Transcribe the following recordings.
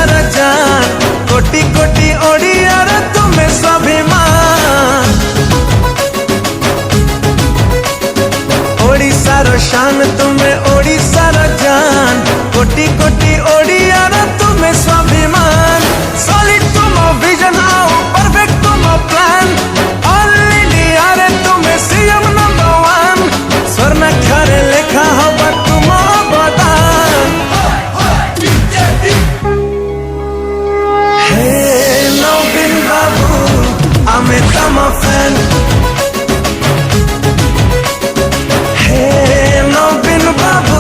ओडिशार जान कोटि कोटि ओडियार तुम्हें स्वाभिमान ओडिशार शान तुम्हें ओडिशार जान कोटि कोटि ओडियार तुम्हें स्वाभिमान सॉलिड तुम विजन आओ परफेक्ट तुम प्लान ऑल इंडिया रे तुम्हें सीएम नंबर 1 स्वर्णाक्षरे लेखा होगा तुम अवदान हे नवीन बाबू आमे तम फैन हे नवीन बाबू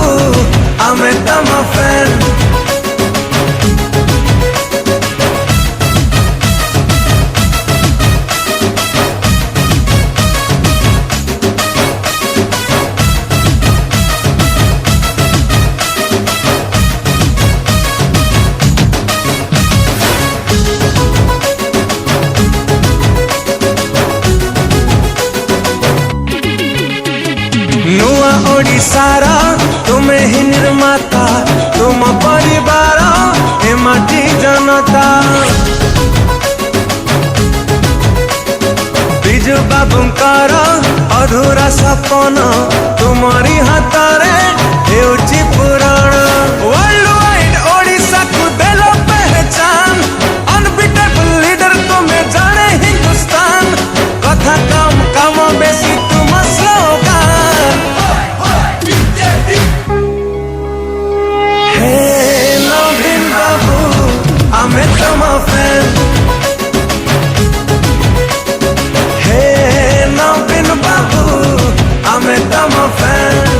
आमे तम फैन नुआ ओडिशार तुम्हें ही निर्माता तुम परिवार ए माटी जनता बिजू बाबूंकर अधूरा सपन तुम्हारी हाथरे हेउची पुराण वर्ल्ड वाइड ओडिशा को देलो पहचान अनबीटेबल लीडर तुम्हें जाने हिंदुस्तान कथा कम काम बेसी तुम स्लोगान हे नवीन बाबू आमे तम फैन हे नवीन बाबू आमे तम फैन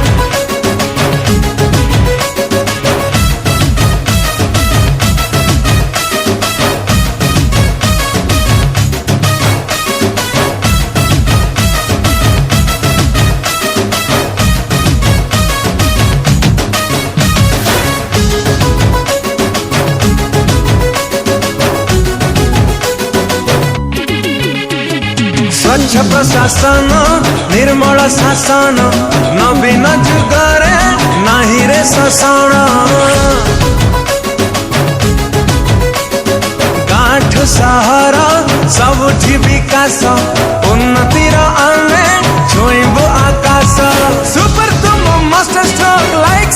स्वच्छ प्रशासन निर्मल शासन नवीन जुगरे नाही रे शोषण गाँठ सहर सबुठी विकास उन्नतिर आमे छुईबु आकाश सुपर तुम मास्टर स्ट्रोक लाइक